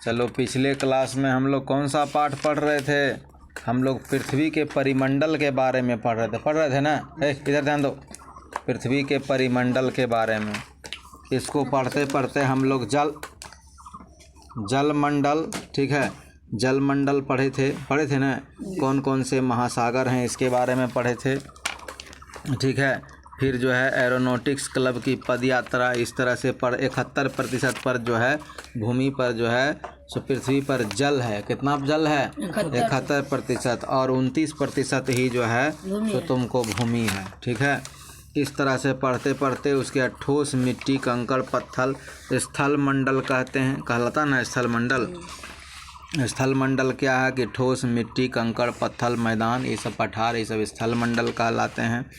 चलो पिछले क्लास में हम लोग कौन सा पाठ पढ़ रहे थे? हम लोग पृथ्वी के परिमंडल के बारे में पढ़ रहे थे ना। इधर ध्यान दो, पृथ्वी के परिमंडल के बारे में। इसको पढ़ते पढ़ते हम लोग जलमंडल, ठीक है, जलमंडल पढ़े थे ना। कौन कौन से महासागर हैं इसके बारे में पढ़े थे, ठीक है। फिर जो है एरोनॉटिक्स क्लब की पद यात्रा, इस तरह से 71% पर जो है भूमि पर जो है सो पृथ्वी पर जल है। कितना जल है? 71%। और 29% ही जो है तो तुमको भूमि है, ठीक है। इस तरह से पढ़ते पढ़ते उसके बाद ठोस मिट्टी, कंकड़, पत्थर, स्थल मंडल कहलाता ना स्थल मंडल। स्थल मंडल क्या है कि ठोस मिट्टी, कंकड़, पत्थर, मैदान, ये सब पठार, ये सब स्थल मंडल कहलाते हैं।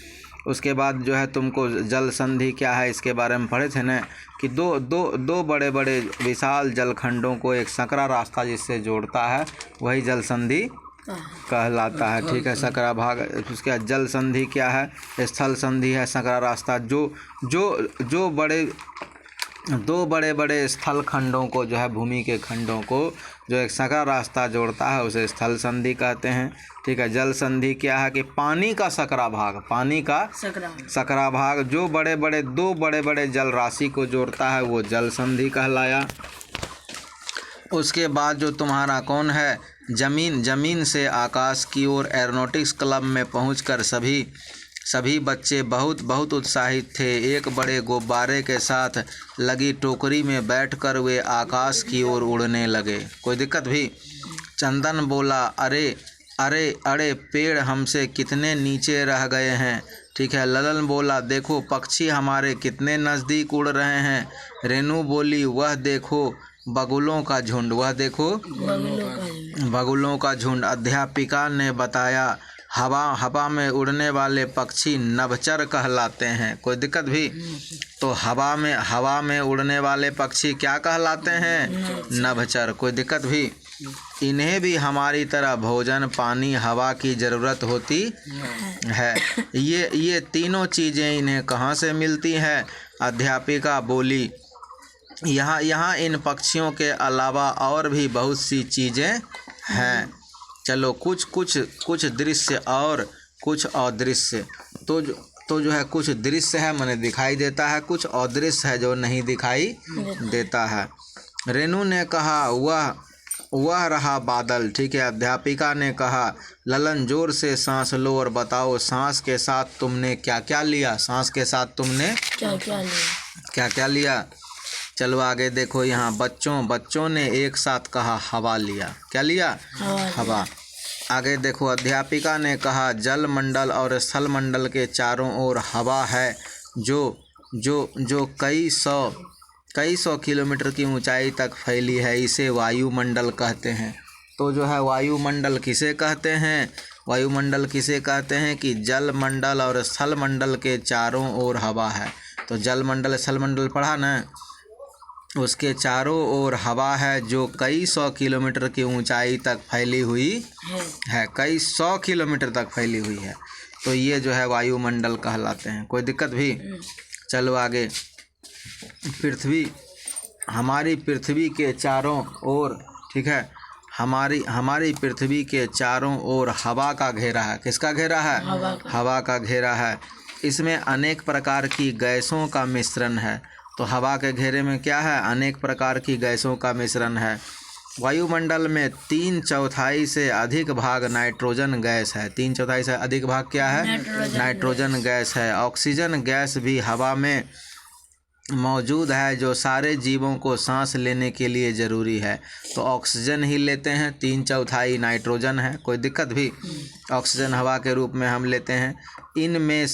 उसके बाद जो है तुमको जल संधि क्या है इसके बारे में पढ़े थे ना कि दो बड़े बड़े विशाल जलखंडों को एक सकरा रास्ता जिससे जोड़ता है वही जल संधि कहलाता है, ठीक है। सकरा भाग। उसके बाद जल संधि क्या है? स्थल संधि है सकरा रास्ता जो दो बड़े बड़े स्थल खंडों को जो है भूमि के खंडों को जो एक सकरा रास्ता जोड़ता है उसे स्थल संधि कहते हैं, ठीक है। जल संधि क्या है कि पानी का सकरा भाग जो दो बड़े बड़े जल राशि को जोड़ता है वो जल संधि कहलाया। उसके बाद जो तुम्हारा कौन है जमीन से आकाश की ओर एरोनॉटिक्स क्लब में पहुंचकर सभी बच्चे बहुत उत्साहित थे। एक बड़े गुब्बारे के साथ लगी टोकरी में बैठकर वे आकाश की ओर उड़ने लगे। कोई दिक्कत भी? चंदन बोला, अरे पेड़ हमसे कितने नीचे रह गए हैं, ठीक है। ललन बोला, देखो पक्षी हमारे कितने नज़दीक उड़ रहे हैं। रेनू बोली, वह देखो बगुलों का झुंड। अध्यापिका ने बताया, हवा में उड़ने वाले पक्षी नभचर कहलाते हैं। कोई दिक्कत भी? तो हवा में उड़ने वाले पक्षी क्या कहलाते हैं? नभचर। कोई दिक्कत भी? इन्हें भी हमारी तरह भोजन, पानी, हवा की ज़रूरत होती है। ये तीनों चीज़ें इन्हें कहाँ से मिलती हैं? अध्यापिका बोली, यहाँ इन पक्षियों के अलावा और भी बहुत सी चीज़ें हैं। चलो कुछ दृश्य और कुछ अदृश्य। तो जो है कुछ दृश्य है माने दिखाई देता है, कुछ अदृश्य है जो नहीं दिखाई देता है। रेनू ने कहा, वह रहा बादल, ठीक है। अध्यापिका ने कहा, ललन जोर से सांस लो और बताओ सांस के साथ तुमने क्या क्या लिया? सांस के साथ तुमने क्या क्या लिया? चलो आगे देखो, यहाँ बच्चों ने एक साथ कहा हवा लिया। क्या लिया? हवा। आगे देखो, अध्यापिका ने कहा जल मंडल और स्थल मंडल के चारों ओर हवा है जो कई सौ किलोमीटर की ऊंचाई तक फैली है। इसे वायुमंडल कहते हैं। तो जो है वायुमंडल किसे कहते हैं? वायुमंडल किसे कहते हैं कि जल मंडल और स्थल मंडल के चारों ओर हवा है। तो जल मंडल स्थल मंडल पढ़ा ना, उसके चारों ओर हवा है जो कई 100 किलोमीटर की ऊंचाई तक फैली हुई है। कई 100 किलोमीटर तक फैली हुई है। तो ये जो है वायुमंडल कहलाते हैं। कोई दिक्कत भी? चलो आगे, हमारी पृथ्वी के चारों ओर, ठीक है, हमारी पृथ्वी के चारों ओर हवा का घेरा है। किसका घेरा है? हवा का घेरा है। इसमें अनेक प्रकार की गैसों का मिश्रण है। तो हवा के घेरे में क्या है? अनेक प्रकार की गैसों का मिश्रण है। वायुमंडल में 3/4 से अधिक भाग नाइट्रोजन गैस है। 3/4 से अधिक भाग क्या है? नाइट्रोजन गैस है। ऑक्सीजन गैस भी हवा में मौजूद है जो सारे जीवों को सांस लेने के लिए ज़रूरी है। तो ऑक्सीजन ही लेते हैं, 3/4 नाइट्रोजन है। कोई दिक्कत भी? ऑक्सीजन हवा के रूप में हम लेते हैं। इनमें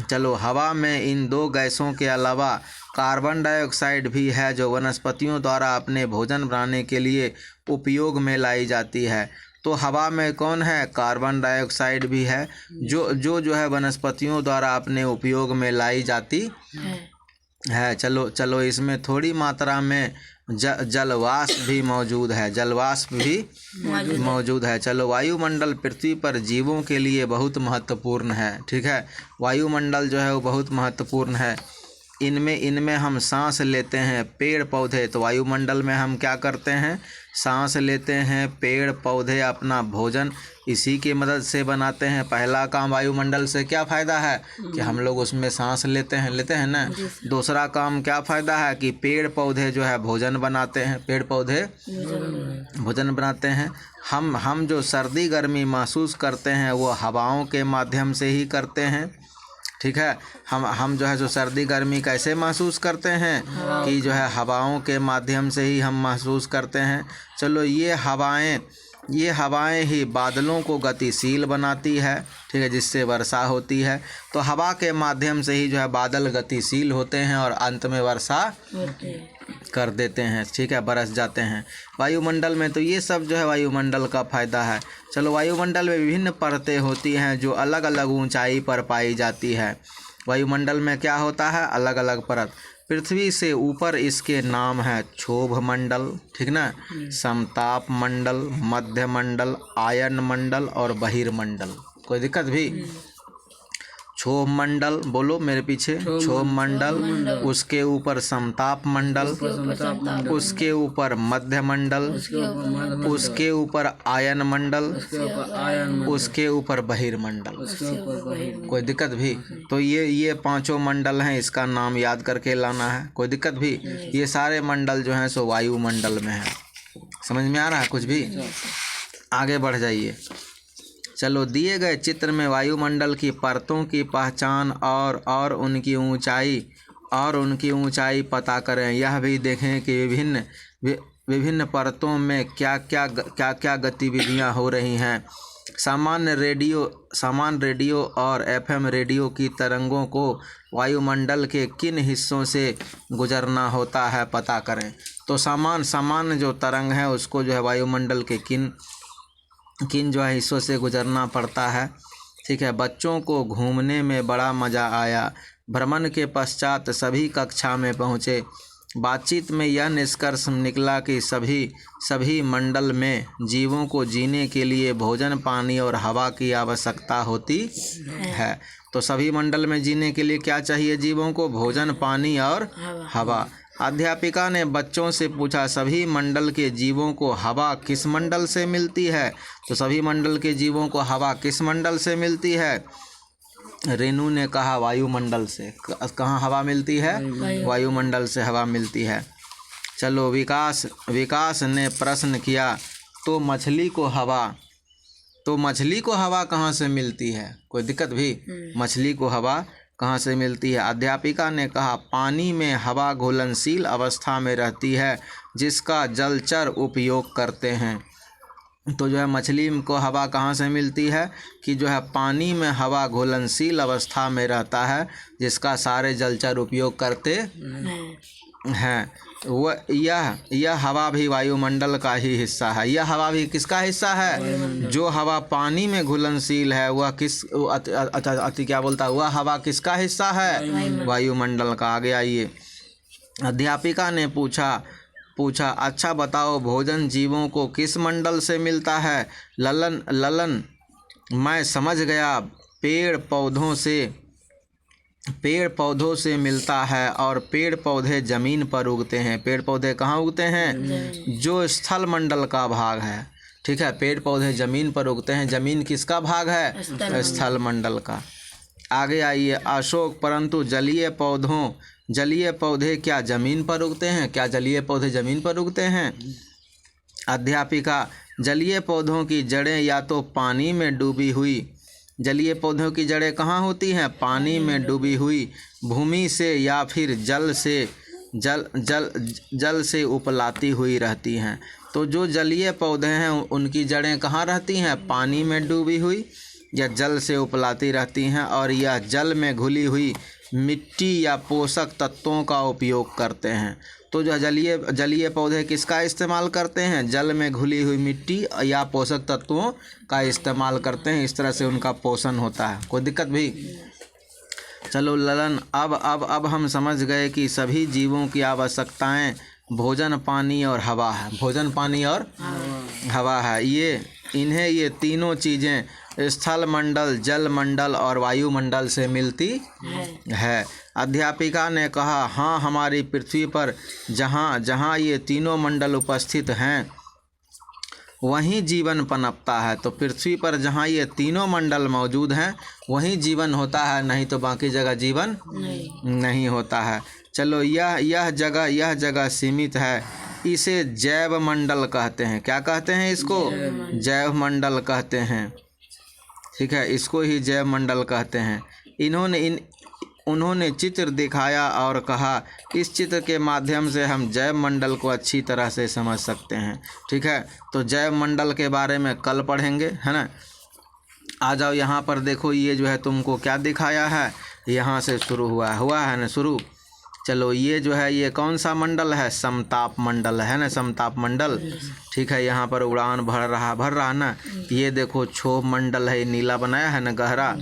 चलो हवा में इन दो गैसों के अलावा कार्बन डाइऑक्साइड भी है जो वनस्पतियों द्वारा अपने भोजन बनाने के लिए उपयोग में लाई जाती है। तो हवा में कौन है? कार्बन डाइऑक्साइड भी है जो है वनस्पतियों द्वारा अपने उपयोग में लाई जाती है। चलो इसमें थोड़ी मात्रा में जलवाष्प भी मौजूद है। जलवाष्प भी मौजूद है। चलो, वायुमंडल पृथ्वी पर जीवों के लिए बहुत महत्वपूर्ण है, ठीक है। वायुमंडल जो है वो बहुत महत्वपूर्ण है। इनमें हम सांस लेते हैं। पेड़ पौधे, तो वायुमंडल में हम क्या करते हैं? सांस लेते हैं। पेड़ पौधे अपना भोजन इसी की मदद से बनाते हैं। पहला काम, वायुमंडल से क्या फ़ायदा है कि हम लोग उसमें सांस लेते हैं ना। दूसरा काम क्या फ़ायदा है कि पेड़ पौधे जो है भोजन बनाते हैं। पेड़ पौधे भोजन बनाते हैं। हम जो सर्दी गर्मी महसूस करते हैं वो हवाओं के माध्यम से ही करते हैं। ठीक है, हम जो है जो सर्दी गर्मी कैसे महसूस करते हैं कि जो है हवाओं के माध्यम से ही हम महसूस करते हैं। चलो, ये हवाएं ही बादलों को गतिशील बनाती है। ठीक है, जिससे वर्षा होती है। तो हवा के माध्यम से ही जो है बादल गतिशील होते हैं और अंत में वर्षा कर देते हैं। ठीक है, बरस जाते हैं। वायुमंडल में तो ये सब जो है वायुमंडल का फ़ायदा है। चलो, वायुमंडल में विभिन्न परतें होती हैं जो अलग अलग ऊंचाई पर पाई जाती है। वायुमंडल में क्या होता है? अलग अलग परत। पृथ्वी से ऊपर इसके नाम है क्षोभ मंडल, ठीक ना, समताप मंडल, मध्य मंडल, आयन मंडल और बहिर्मंडल। कोई दिक्कत भी? क्षोभ मंडल, बोलो मेरे पीछे। क्षोभ मंडल, उसके ऊपर समताप मंडल, उसके ऊपर मध्य मंडल, उसके ऊपर आयन मंडल, उसके ऊपर बहिर्मंडल। कोई दिक्कत भी? तो ये पांचों मंडल हैं, इसका नाम याद करके लाना है। कोई दिक्कत भी? ये सारे मंडल जो हैं सो वायुमंडल में है। समझ में आ रहा है कुछ भी? आगे बढ़ जाइए। चलो, दिए गए चित्र में वायुमंडल की परतों की पहचान और उनकी ऊंचाई पता करें। यह भी देखें कि विभिन्न परतों में क्या गतिविधियां हो रही हैं। सामान्य रेडियो और एफएम रेडियो की तरंगों को वायुमंडल के किन हिस्सों से गुजरना होता है, पता करें। तो सामान्य जो तरंग है उसको जो है वायुमंडल के किन जो है हिस्सों से गुजरना पड़ता है। ठीक है, बच्चों को घूमने में बड़ा मज़ा आया। भ्रमण के पश्चात सभी कक्षा में पहुँचे। बातचीत में यह निष्कर्ष निकला कि सभी मंडल में जीवों को जीने के लिए भोजन, पानी और हवा की आवश्यकता होती है। तो सभी मंडल में जीने के लिए क्या चाहिए जीवों को? भोजन, पानी और हवा। अध्यापिका ने बच्चों से पूछा, सभी मंडल के जीवों को हवा किस मंडल से मिलती है? तो सभी मंडल के जीवों को हवा किस मंडल से मिलती है? रेनू ने कहा वायुमंडल से। कहाँ हवा मिलती है? वायुमंडल से हवा मिलती है। चलो, विकास ने प्रश्न किया, तो मछली को हवा कहाँ से मिलती है? कोई दिक्कत भी? मछली को हवा कहाँ से मिलती है? अध्यापिका ने कहा, पानी में हवा घुलनशील अवस्था में रहती है जिसका जलचर उपयोग करते हैं। तो जो है मछली को हवा कहाँ से मिलती है कि जो है पानी में हवा घुलनशील अवस्था में रहता है जिसका सारे जलचर उपयोग करते हैं। यह हवा भी वायुमंडल का ही हिस्सा है। यह हवा भी किसका हिस्सा है? जो हवा पानी में घुलनशील है वह क्या बोलता है? वह हवा किसका हिस्सा है? वायुमंडल का। आगे आइए। अध्यापिका ने पूछा, अच्छा बताओ, भोजन जीवों को किस मंडल से मिलता है? ललन, मैं समझ गया, पेड़ पौधों से मिलता है और पेड़ पौधे जमीन पर उगते हैं। पेड़ पौधे कहाँ उगते हैं? जो स्थल मंडल का भाग है। ठीक है, पेड़ पौधे जमीन पर उगते हैं। जमीन किसका भाग है? स्थल मंडल का। आगे आइए। अशोक, परंतु जलीय पौधे क्या जमीन पर उगते हैं? क्या जलीय पौधे जमीन पर उगते हैं? अध्यापिका, जलीय पौधों की जड़ें या तो पानी में डूबी हुई, जलीय पौधों की जड़ें कहाँ होती हैं? पानी में डूबी हुई भूमि से या फिर जल से उपलाती हुई रहती हैं। तो जो जलीय पौधे हैं उनकी जड़ें कहाँ रहती हैं? पानी में डूबी हुई या जल से उपलाती रहती हैं, और यह जल में घुली हुई मिट्टी या पोषक तत्वों का उपयोग करते हैं। तो जो जलीय पौधे किसका इस्तेमाल करते हैं? जल में घुली हुई मिट्टी या पोषक तत्वों का इस्तेमाल करते हैं। इस तरह से उनका पोषण होता है। कोई दिक्कत भी? चलो ललन, अब हम समझ गए कि सभी जीवों की आवश्यकताएं भोजन, पानी और हवा है। भोजन, पानी और हवा है। ये तीनों चीज़ें स्थल मंडल, जल मंडल और वायुमंडल से मिलती है। अध्यापिका ने कहा, हाँ, हमारी पृथ्वी पर जहाँ जहाँ ये तीनों मंडल उपस्थित हैं वहीं जीवन पनपता है। तो पृथ्वी पर जहाँ ये तीनों मंडल मौजूद हैं वहीं जीवन होता है, नहीं तो बाकी जगह जीवन नहीं होता है। चलो, यह जगह सीमित है, इसे जैव मंडल कहते हैं। क्या कहते हैं इसको? जैव मंडल कहते हैं। ठीक है, इसको ही जैव मंडल कहते हैं। उन्होंने चित्र दिखाया और कहा, इस चित्र के माध्यम से हम जैव मंडल को अच्छी तरह से समझ सकते हैं। ठीक है, तो जैव मंडल के बारे में कल पढ़ेंगे, है ना। आ जाओ यहाँ पर देखो, ये जो है तुमको क्या दिखाया है, यहाँ से शुरू हुआ है ना शुरू। चलो, ये जो है ये कौन सा मंडल है? समताप मंडल है ना, समताप मंडल। ठीक है, यहाँ पर उड़ान भर रहा ना। ये देखो क्षोभ मंडल है, नीला बनाया है ना गहरा।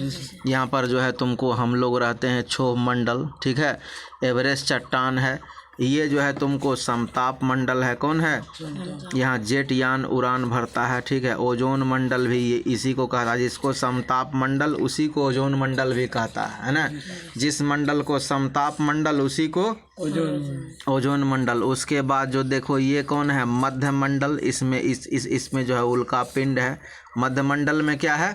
यहाँ पर जो है तुमको हम लोग रहते हैं क्षोभ मंडल। ठीक है, एवरेस्ट चट्टान है। ये जो है तुमको समताप मंडल है। कौन है? यहाँ जेट यान उड़ान भरता है। ठीक है, ओजोन मंडल भी ये इसी को कहता है। जिसको समताप मंडल उसी को ओजोन मंडल भी कहता है ना। जिस मंडल को समताप मंडल उसी को ओजोन मंडल। उसके बाद जो देखो ये कौन है? मध्य मंडल। इसमें जो है उल्का पिंड है। मध्य मंडल में क्या है?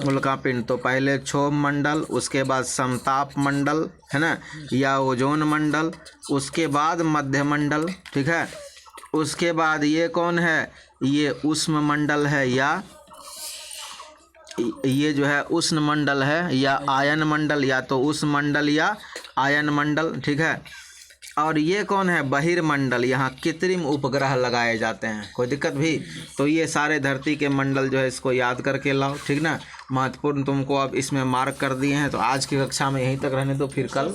उल्का पिंड। तो पहले क्षोभ मंडल, उसके बाद समताप मंडल, है ना, या ओजोन मंडल, उसके बाद मध्य मंडल। ठीक है, उसके बाद ये कौन है? ये उष्ण मंडल है, या ये जो है उष्ण मंडल है या आयन मंडल, या तो उष्ण मंडल या आयन मंडल। ठीक है, और ये कौन है? बहिर्मंडल। यहाँ कृत्रिम उपग्रह लगाए जाते हैं। कोई दिक्कत भी? तो ये सारे धरती के मंडल जो है इसको याद करके लाओ। ठीक ना, महत्वपूर्ण तुमको अब इसमें मार्क कर दिए हैं। तो आज की कक्षा में यहीं तक रहने दो, फिर कल